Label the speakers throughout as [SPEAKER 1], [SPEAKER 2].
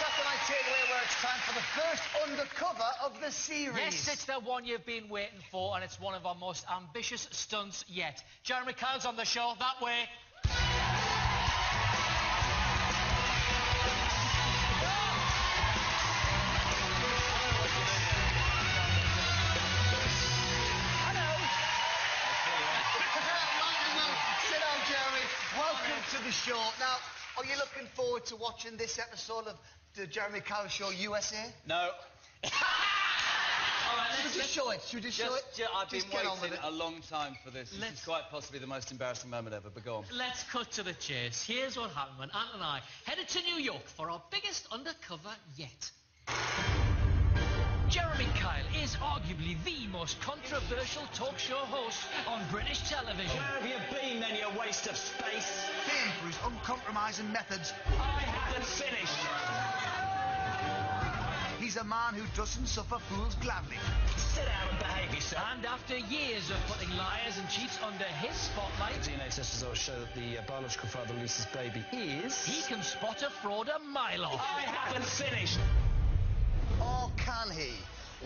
[SPEAKER 1] Saturday Night Takeaway, where it's time for the first undercover of the series.
[SPEAKER 2] Yes, it's the one you've been waiting for, and it's one of our most ambitious stunts yet. Jeremy Kyle's on the show, that way.
[SPEAKER 1] Sit down, Jeremy. Welcome to the show. Now, are you looking forward to watching this episode of the Jeremy Kyle Show USA?
[SPEAKER 3] No.
[SPEAKER 1] All right, should we just show it? Should we just show it?
[SPEAKER 3] I've been
[SPEAKER 1] Just get on with
[SPEAKER 3] waiting
[SPEAKER 1] it.
[SPEAKER 3] a long time for this. This is quite possibly the most embarrassing moment ever, but go on.
[SPEAKER 2] Let's cut to the chase. Here's what happened when Ant and I headed to New York for our biggest undercover yet. Jeremy Kyle is arguably the most controversial talk show host on British television.
[SPEAKER 4] Where have you been, then, you waste of space?
[SPEAKER 1] Famed for his uncompromising methods,
[SPEAKER 4] I haven't finished.
[SPEAKER 1] he's a man who doesn't suffer fools gladly.
[SPEAKER 4] Sit down and behave yourself.
[SPEAKER 2] And after years of putting liars and cheats under his spotlight,
[SPEAKER 4] DNA test results show that the biological father of Lisa's baby is...
[SPEAKER 2] he can spot a fraud a mile off.
[SPEAKER 4] I haven't finished.
[SPEAKER 1] Or can he?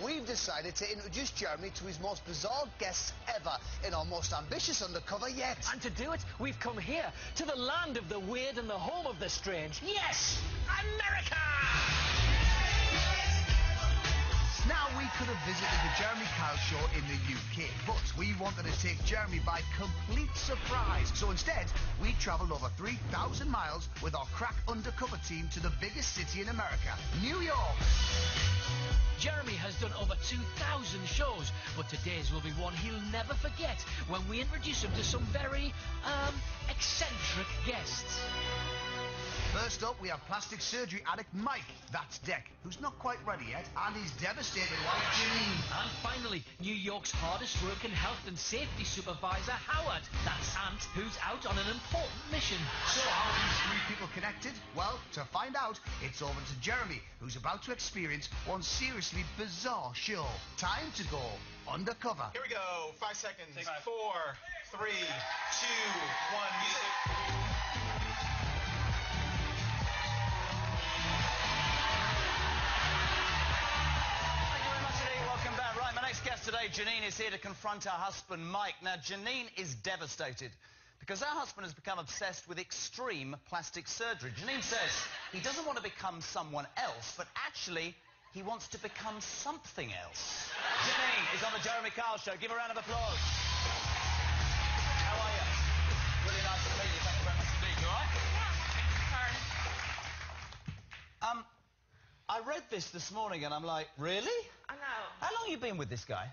[SPEAKER 1] We've decided to introduce Jeremy to his most bizarre guests ever in our most ambitious undercover yet.
[SPEAKER 2] And to do it, we've come here, to the land of the weird and the home of the strange. Yes, America!
[SPEAKER 1] Now, we could have visited the Jeremy Kyle Show in the UK, but we wanted to take Jeremy by complete surprise. So instead, we travelled over 3,000 miles with our crack undercover team to the biggest city in America, New York.
[SPEAKER 2] Jeremy has done over 2,000 shows, but today's will be one he'll never forget when we introduce him to some very, eccentric guests.
[SPEAKER 1] First up, we have plastic surgery addict Mike, that's Deck, who's not quite ready yet, and his devastated wife, Janine.
[SPEAKER 2] And finally, New York's hardest working health and safety supervisor, Howard. That's Ant, who's out on an important mission.
[SPEAKER 1] So how are these three people connected? Well, to find out, it's over to Jeremy, who's about to experience one seriously bizarre show. Time to go undercover.
[SPEAKER 5] Here we go. 5 seconds. 4, 3, 2, 1. Music.
[SPEAKER 3] Next guest today, Janine, is here to confront her husband, Mike. Now, Janine is devastated because her husband has become obsessed with extreme plastic surgery. Janine says he doesn't want to become someone else, but actually, he wants to become something else. Janine is on the Jeremy Kyle Show. Give her a round of applause. How are you? Really nice to meet you. Thank you very much indeed. You all right?
[SPEAKER 6] Yeah. Sorry.
[SPEAKER 3] I read this morning and I'm like, really?
[SPEAKER 6] I know.
[SPEAKER 3] How long have you been with this guy?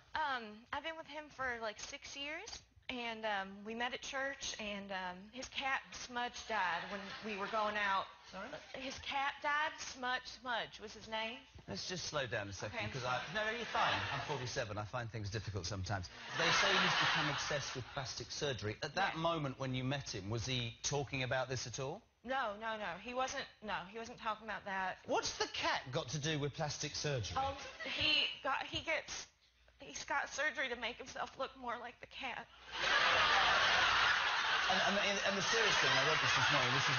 [SPEAKER 6] I've been with him for like 6 years, and we met at church, and his cat Smudge died when we were going out.
[SPEAKER 3] Sorry?
[SPEAKER 6] His cat died. Smudge was his name.
[SPEAKER 3] Let's just slow down a second,
[SPEAKER 6] Okay.
[SPEAKER 3] because no, you're fine. I'm 47. I find things difficult sometimes. They say he's become obsessed with plastic surgery. At that moment when you met him, was he talking about this at all?
[SPEAKER 6] No. He wasn't talking about that.
[SPEAKER 3] What's the cat got to do with plastic surgery?
[SPEAKER 6] He's got surgery to make himself look more like the cat.
[SPEAKER 3] And the serious thing, I read this morning, this is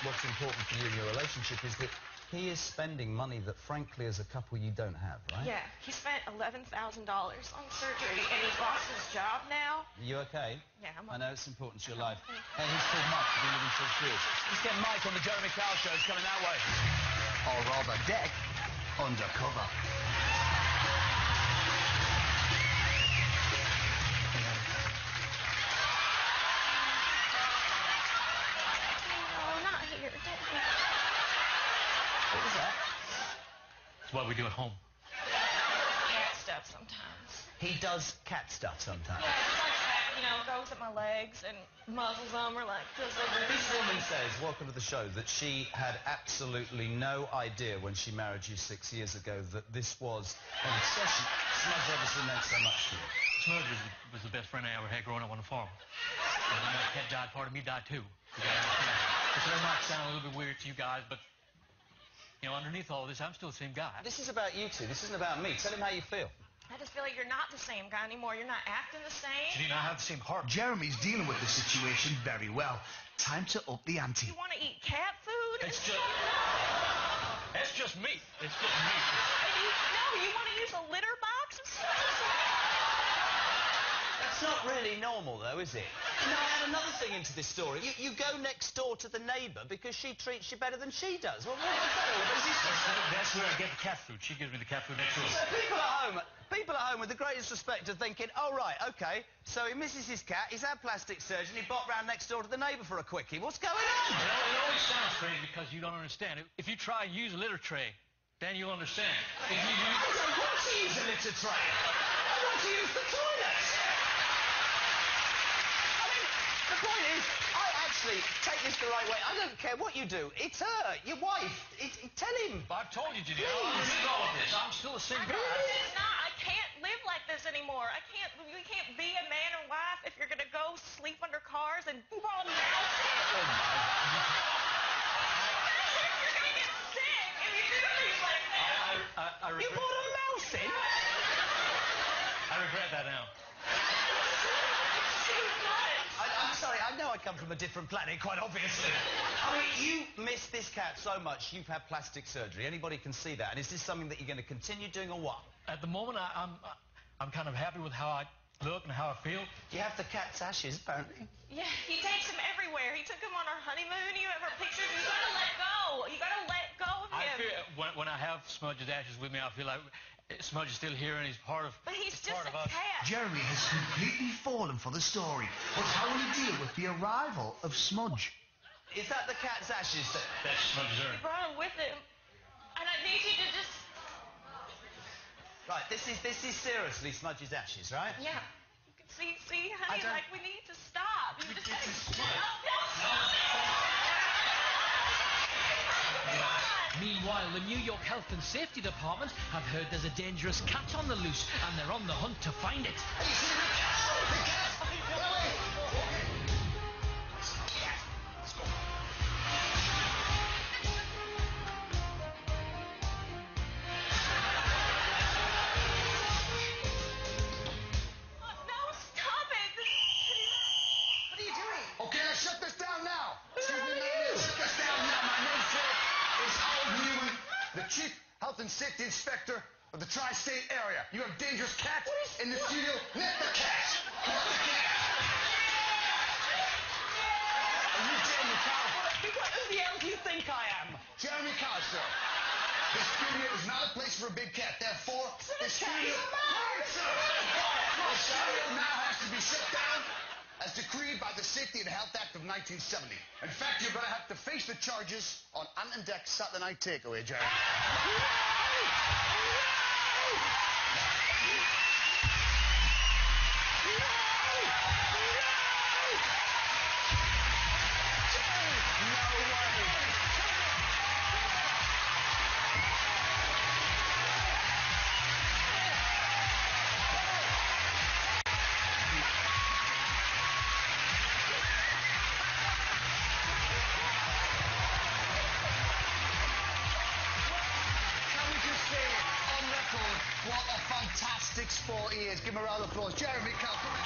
[SPEAKER 3] what's important for you in your relationship, is that he is spending money that, frankly, as a couple, you don't have, right?
[SPEAKER 6] Yeah, he spent $11,000 on surgery, and he's lost his job now.
[SPEAKER 3] You okay?
[SPEAKER 6] Yeah, I'm
[SPEAKER 3] I know it's important to your life.
[SPEAKER 6] Thank you.
[SPEAKER 3] Hey, he's called Mike. He's been living 6 years. Let's get Mike on the Jeremy Kyle Show. It's coming that way.
[SPEAKER 1] Or rather, Deck undercover.
[SPEAKER 6] No, not here.
[SPEAKER 3] What was that?
[SPEAKER 2] That's what we do at home.
[SPEAKER 6] Cat stuff sometimes.
[SPEAKER 3] He does cat stuff sometimes.
[SPEAKER 6] Yeah, it's like that, goes at my legs and muzzles them or like does over.
[SPEAKER 3] This woman says, welcome to the show, that she had absolutely no idea when she married you 6 years ago that this was an obsession. Smudge obviously meant so much to you.
[SPEAKER 2] Smudge was the best friend I ever had growing up on the farm. And when that cat died, part of me died too. It might sound a little bit weird to you guys, but underneath all this, I'm still the same guy.
[SPEAKER 3] This is about you two. This isn't about me. Tell him how you feel.
[SPEAKER 6] I just feel like you're not the same guy anymore. You're not acting the same.
[SPEAKER 2] Janine, I have the same heart.
[SPEAKER 1] Jeremy's dealing with the situation very well. Time to up the ante.
[SPEAKER 6] You want to eat cat food?
[SPEAKER 2] It's just... It's just me. It's just me.
[SPEAKER 6] You want to use a litter box?
[SPEAKER 3] That's not really normal, though, is it? Now, add another thing into this story. You go next door to the neighbour because she treats you better than she does. Well, what's that all about?
[SPEAKER 2] That's where I get the cat food. She gives me the cat food next door.
[SPEAKER 3] So people at home with the greatest respect are thinking, oh, right, OK, so he misses his cat, he's had plastic surgery, he bopped round next door to the neighbour for a quickie. What's going on?
[SPEAKER 2] It always sounds crazy because you don't understand. If you try and use a litter tray, then you'll understand. If you use...
[SPEAKER 3] I don't want to use a litter tray. I want to use the toilet. I mean, the point is, I actually take this the right way. I don't care what you do. It's her, your wife. Tell him.
[SPEAKER 2] I've told you, Janine. I understand all of this. I'm still the same guy.
[SPEAKER 6] It's not. I can't live like this anymore. We can't be a man and wife if you're going to go sleep under cars and poop on the mouse.
[SPEAKER 3] Oh, my.
[SPEAKER 6] You're going to get sick if you do things like that.
[SPEAKER 3] You brought a mouse in?
[SPEAKER 2] I regret that now.
[SPEAKER 3] I'm sorry, I know I come from a different planet, quite obviously. I mean, you miss this cat so much, you've had plastic surgery. Anybody can see that. And is this something that you're going to continue doing or what?
[SPEAKER 2] At the moment, I'm kind of happy with how I look and how I feel.
[SPEAKER 3] You have the cat's ashes, apparently.
[SPEAKER 6] Yeah, he takes them everywhere. He took them on our honeymoon. You have our pictures. You got to let go. You got to let go of him.
[SPEAKER 2] I feel when I have Smudge's ashes with me, I feel like Smudge is still here and he's part of.
[SPEAKER 6] But he's just
[SPEAKER 2] part
[SPEAKER 6] a
[SPEAKER 2] of us.
[SPEAKER 6] cat.
[SPEAKER 1] Jeremy has completely fallen for the story. But how will he deal with the arrival of Smudge?
[SPEAKER 3] Is that the cat's ashes?
[SPEAKER 2] That's Smudge's urn.
[SPEAKER 6] He brought him with him. And I need you to just...
[SPEAKER 3] Right, this is seriously Smudge's ashes, right?
[SPEAKER 6] Yeah. See, honey,
[SPEAKER 3] don't-
[SPEAKER 6] like, we need to stop. You just gotta...
[SPEAKER 7] Meanwhile, the New York Health and Safety Department have heard there's a dangerous cat on the loose, and they're on the hunt to find it.
[SPEAKER 6] No, stop it!
[SPEAKER 3] What are you doing?
[SPEAKER 1] Okay, now shut this down now. Excuse me, ma'am. Shut this down now. My name, sir, is Howard Newman, the Chief Health and Safety Inspector of the Tri-State area. You have dangerous cat in the studio. Net the cat. Net the cat. Are you Jeremy Cow?
[SPEAKER 3] Who the hell do you think I am?
[SPEAKER 1] Jeremy Cow, sir. This studio is not a place for a big cat. Therefore, the studio... Quiet, sir. The studio now has to be shut down as decreed by the Safety and Health Act of 1970. In fact, you're going to have to face the charges on Ant and Dec's Saturday Night Takeaway, Jeremy. What a fantastic sport he is. Give him a round of applause. Jeremy Cow. Come on.